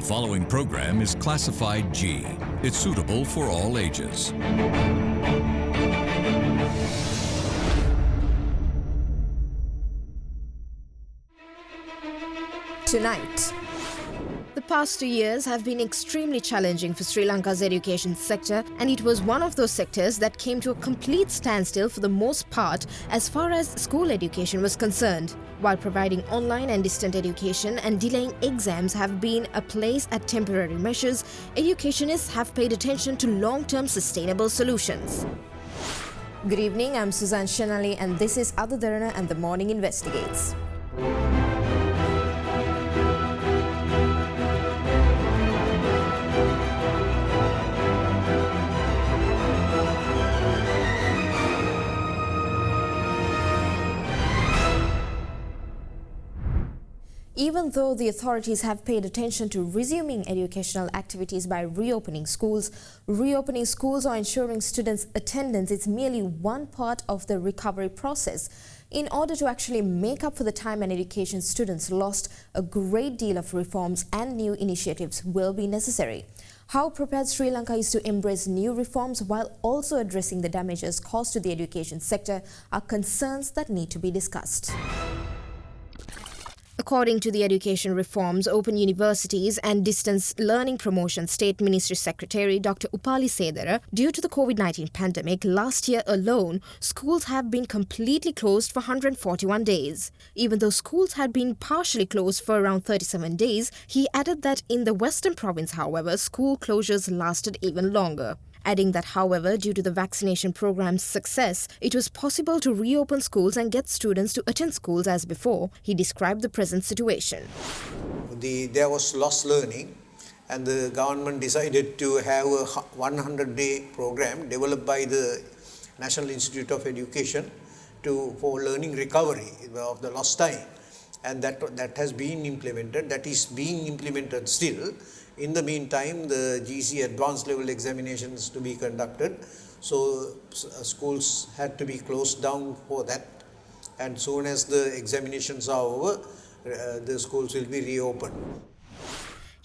following program is classified G. It's suitable for all ages. Tonight. The past 2 years have been extremely challenging for Sri Lanka's education sector, and it was one of those sectors that came to a complete standstill for the most part as far as school education was concerned. While providing online and distant education and delaying exams have been a place at temporary measures, educationists have paid attention to long-term sustainable solutions. Good evening, I'm Suzanne Shanali and this is Derana The Morning Investigates. Even though the authorities have paid attention to resuming educational activities by reopening schools or ensuring students' attendance is merely one part of the recovery process. In order to actually make up for the time and education students lost, a great deal of reforms and new initiatives will be necessary. How prepared Sri Lanka is to embrace new reforms while also addressing the damages caused to the education sector are concerns that need to be discussed. According to the Education Reforms, Open Universities and Distance Learning Promotion State Ministry Secretary Dr. Upali Sedara, due to the COVID-19 pandemic, last year alone, schools have been completely closed for 141 days. Even though schools had been partially closed for around 37 days, he added that in the Western Province, however, school closures lasted even longer. Adding that, however, due to the vaccination program's success, it was possible to reopen schools and get students to attend schools as before. He described the present situation. There was lost learning, and the government decided to have a 100-day program developed by the National Institute of Education for learning recovery of the lost time. And that has been implemented, that is being implemented still. In the meantime, the GC advanced level examinations to be conducted, so schools had to be closed down for that, and soon as the examinations are over, the schools will be reopened.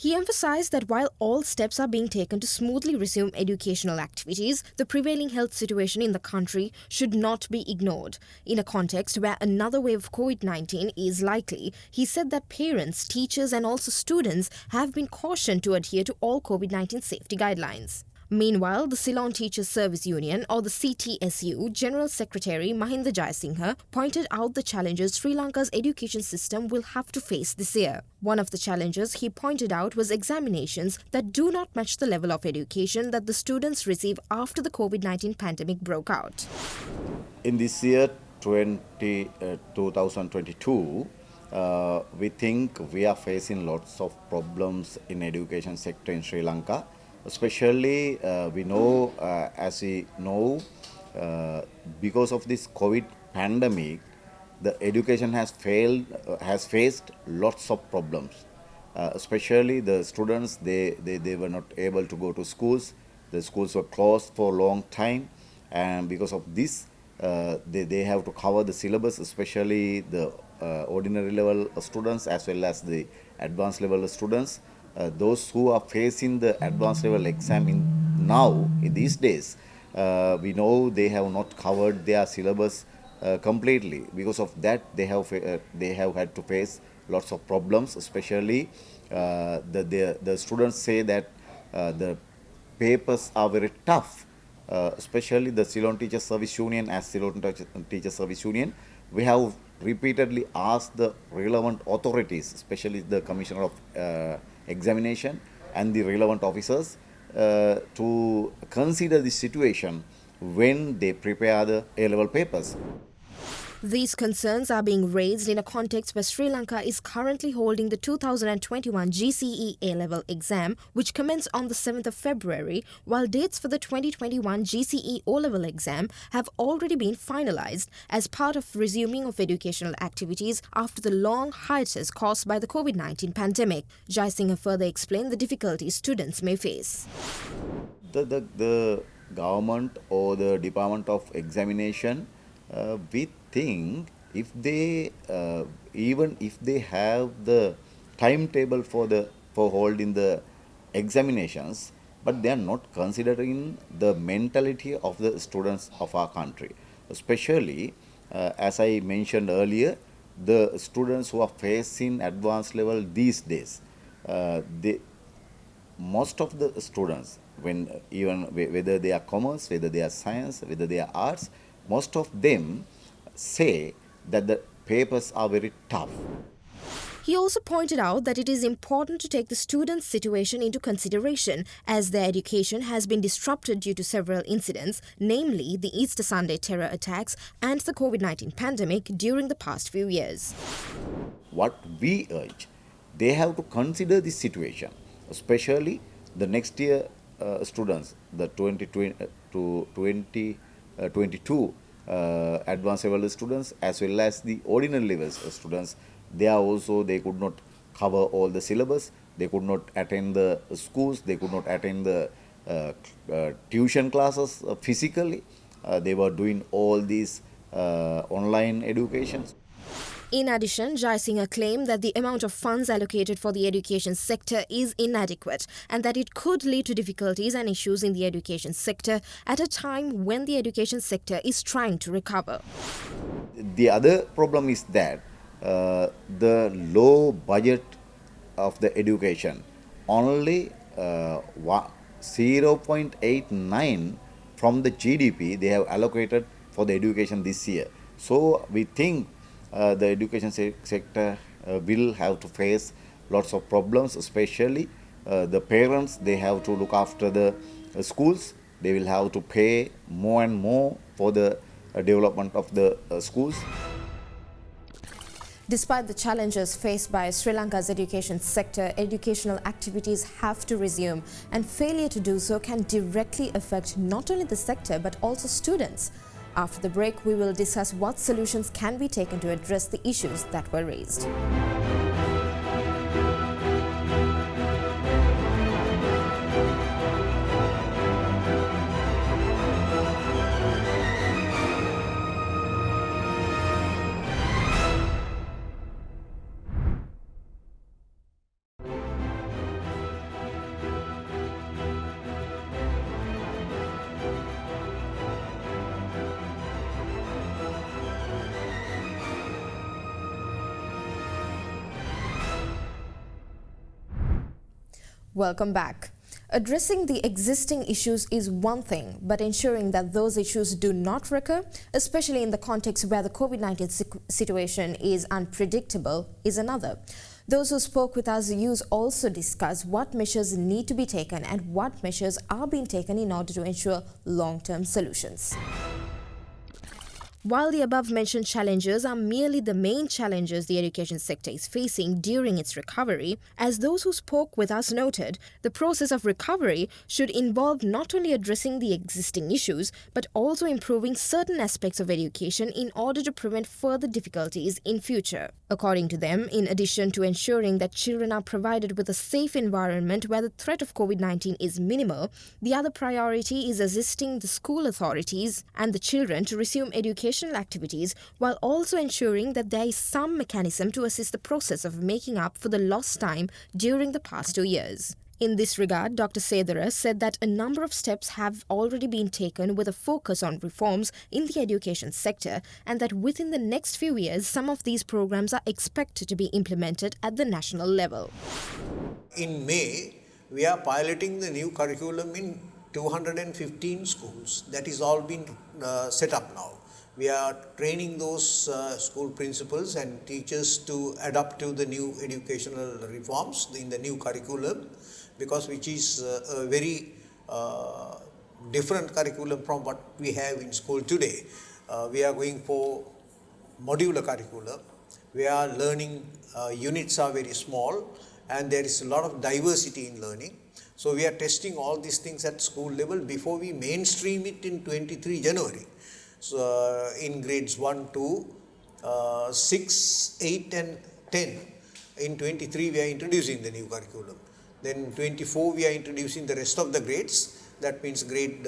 He emphasized that while all steps are being taken to smoothly resume educational activities, the prevailing health situation in the country should not be ignored. In a context where another wave of COVID-19 is likely, he said that parents, teachers and also students have been cautioned to adhere to all COVID-19 safety guidelines. Meanwhile, the Ceylon Teachers Service Union, or the CTSU, General Secretary Mahinda Jayasinghe pointed out the challenges Sri Lanka's education system will have to face this year. One of the challenges he pointed out was examinations that do not match the level of education that the students receive after the COVID-19 pandemic broke out. In this year, 2022, we think we are facing lots of problems in education sector in Sri Lanka. Especially, we know, because of this COVID pandemic, the education has faced lots of problems. Especially the students, they were not able to go to schools. The schools were closed for a long time, and because of this, they have to cover the syllabus, especially the ordinary level students as well as the advanced level students. Those who are facing the advanced level exam in these days, we know they have not covered their syllabus completely. Because of that, they have had to face lots of problems. Especially, the students say that the papers are very tough. Especially the Ceylon Teachers Service Union, as Ceylon Teachers Service Union, we have repeatedly asked the relevant authorities, especially the Commissioner of Examination and the relevant officers, to consider the situation when they prepare the A-level papers. These concerns are being raised in a context where Sri Lanka is currently holding the 2021 GCE A-level exam, which commenced on the 7th of February, while dates for the 2021 GCE O-level exam have already been finalized as part of resuming of educational activities after the long hiatus caused by the COVID-19 pandemic. Jayasinghe further explained the difficulties students may face. The government or the Department of Examination, we think even if they have the timetable for for holding the examinations, but they are not considering the mentality of the students of our country. Especially, as I mentioned earlier, the students who are facing advanced level these days, they most of the students, when even whether they are commerce, whether they are science, whether they are arts, most of them say that the papers are very tough. He also pointed out that it is important to take the students' situation into consideration as their education has been disrupted due to several incidents, namely the Easter Sunday terror attacks and the COVID-19 pandemic during the past few years. What we urge, they have to consider this situation, especially the next year students, the 2020 to 2022 advanced level students, as well as the ordinary level students. They are also, they could not cover all the syllabus, they could not attend the schools, they could not attend the tuition classes physically. They were doing all these online educations. In addition, Jaisingha claimed that the amount of funds allocated for the education sector is inadequate and that it could lead to difficulties and issues in the education sector at a time when the education sector is trying to recover. The other problem is that the low budget of the education, only 0.89 from the GDP they have allocated for the education this year. So we think the education sector will have to face lots of problems, especially the parents, they have to look after the schools, they will have to pay more and more for the development of the schools. Despite the challenges faced by Sri Lanka's education sector, educational activities have to resume, and failure to do so can directly affect not only the sector but also students. After the break, we will discuss what solutions can be taken to address the issues that were raised. Welcome back. Addressing the existing issues is one thing, but ensuring that those issues do not recur, especially in the context where the COVID-19 situation is unpredictable, is another. Those who spoke with us youth also discussed what measures need to be taken and what measures are being taken in order to ensure long-term solutions. While the above-mentioned challenges are merely the main challenges the education sector is facing during its recovery, as those who spoke with us noted, the process of recovery should involve not only addressing the existing issues, but also improving certain aspects of education in order to prevent further difficulties in future. According to them, in addition to ensuring that children are provided with a safe environment where the threat of COVID-19 is minimal, the other priority is assisting the school authorities and the children to resume educational activities while also ensuring that there is some mechanism to assist the process of making up for the lost time during the past 2 years. In this regard, Dr. Sedara said that a number of steps have already been taken with a focus on reforms in the education sector and that within the next few years, some of these programs are expected to be implemented at the national level. In May, we are piloting the new curriculum in 215 schools. That is all been set up now. We are training those school principals and teachers to adapt to the new educational reforms in the new curriculum, because which is a very different curriculum from what we have in school today. We are going for modular curriculum. We are learning, units are very small and there is a lot of diversity in learning. So we are testing all these things at school level before we mainstream it in 23 January. So in grades 1 to 6, 8 and 10. In 23 we are introducing the new curriculum. Then 24 we are introducing the rest of the grades. That means grade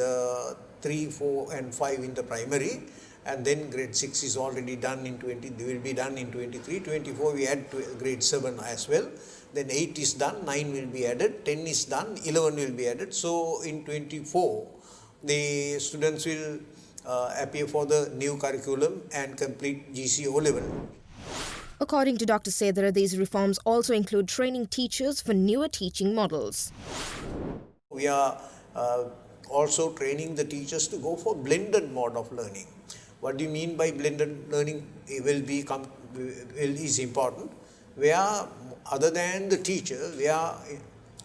3, 4 and 5 in the primary. And then grade 6 is already done in 20, they will be done in 23. 24 we add to grade 7 as well. then 8 is done, 9 will be added, 10 is done, 11 will be added. So in 24, the students will appear for the new curriculum and complete GCO level. According to Dr. Sedara, these reforms also include training teachers for newer teaching models. We are also training the teachers to go for blended mode of learning. What do you mean by blended learning? Is important. Where other than the teacher, we are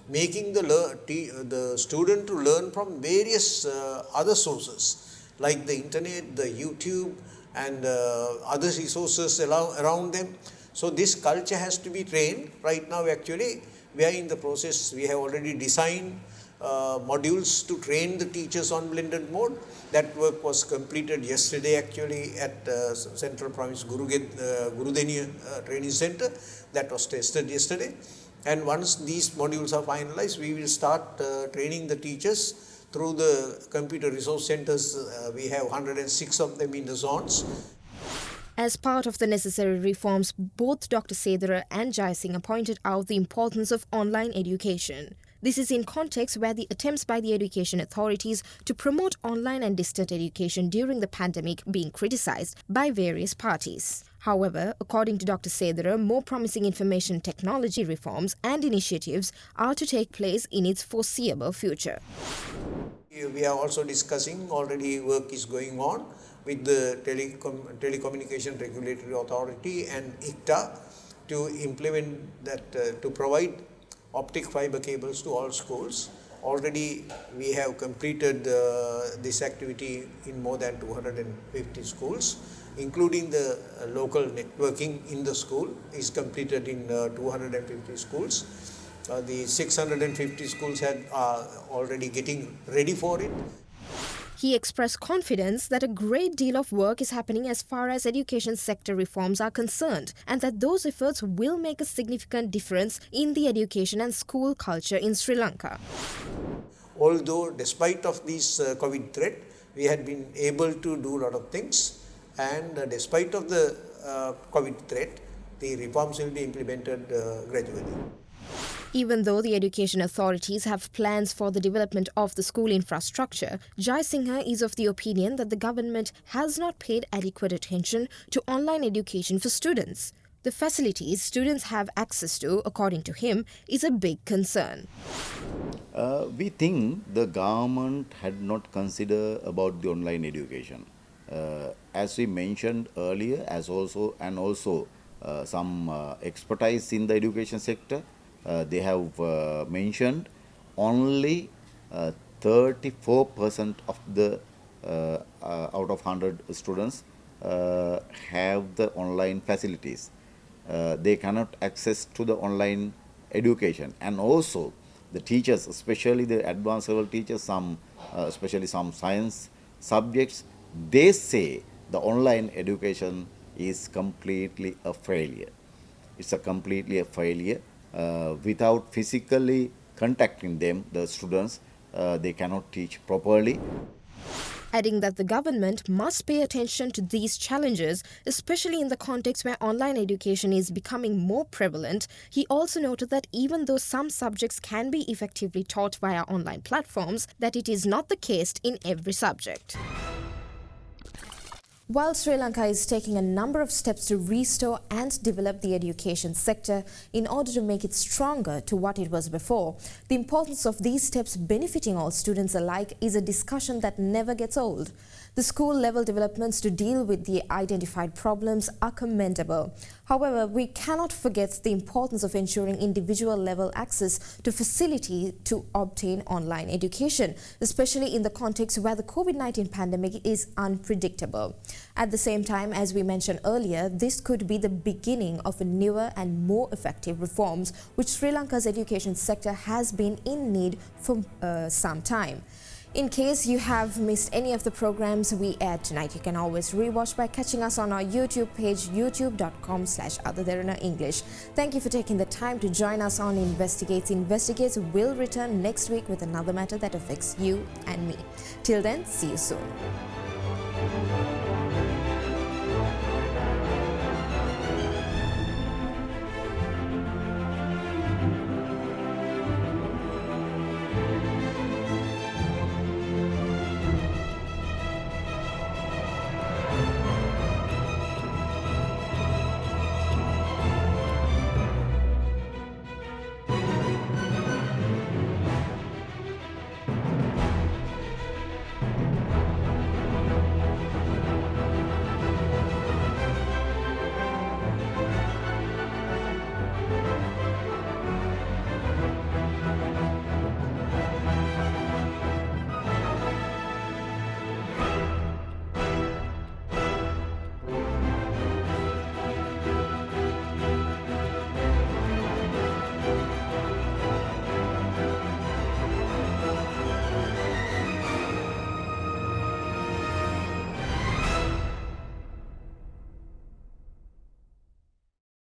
making the student to learn from various other sources like the internet, the YouTube, and other resources around them. So this culture has to be trained. Right now, actually, we are in the process. We have already designed modules to train the teachers on blended mode. That work was completed yesterday, actually, at Central Province Gurudeniya Training Center. That was tested yesterday. And once these modules are finalized, we will start training the teachers through the computer resource centers. We have 106 of them in the zones. As part of the necessary reforms, both Dr. Sedara and Jayasinghe pointed out the importance of online education. This is in context where the attempts by the education authorities to promote online and distant education during the pandemic being criticized by various parties. However, according to Dr. Sedara, more promising information technology reforms and initiatives are to take place in its foreseeable future. We are also discussing, already work is going on with the Telecommunication Regulatory Authority and ICTA to implement that, to provide optic fiber cables to all schools. Already we have completed this activity in more than 250 schools, including the local networking in the school is completed in 250 schools. The 650 schools are already getting ready for it. He expressed confidence that a great deal of work is happening as far as education sector reforms are concerned, and that those efforts will make a significant difference in the education and school culture in Sri Lanka. Although despite of this COVID threat, we had been able to do a lot of things, and despite of the COVID threat, the reforms will be implemented gradually. Even though the education authorities have plans for the development of the school infrastructure, Jayasinghe is of the opinion that the government has not paid adequate attention to online education for students. The facilities students have access to, according to him, is a big concern. We think the government had not considered about the online education. As we mentioned earlier, also some expertise in the education sector, they have mentioned only 34% of the out of 100 students have the online facilities. They cannot access to the online education, and also the teachers, especially the advanced level teachers, especially some science subjects, they say the online education is completely a failure. It's completely a failure. Without physically contacting them, the students, they cannot teach properly. Adding that the government must pay attention to these challenges, especially in the context where online education is becoming more prevalent, he also noted that even though some subjects can be effectively taught via online platforms, that it is not the case in every subject. While Sri Lanka is taking a number of steps to restore and develop the education sector in order to make it stronger to what it was before, the importance of these steps benefiting all students alike is a discussion that never gets old. The school-level developments to deal with the identified problems are commendable. However, we cannot forget the importance of ensuring individual-level access to facility to obtain online education, especially in the context where the COVID-19 pandemic is unpredictable. At the same time, as we mentioned earlier, this could be the beginning of a newer and more effective reforms, which Sri Lanka's education sector has been in need for some time. In case you have missed any of the programs we aired tonight, you can always rewatch by catching us on our YouTube page, youtube.com/Derana English. Thank you for taking the time to join us on Investigates. Investigates will return next week with another matter that affects you and me. Till then, see you soon.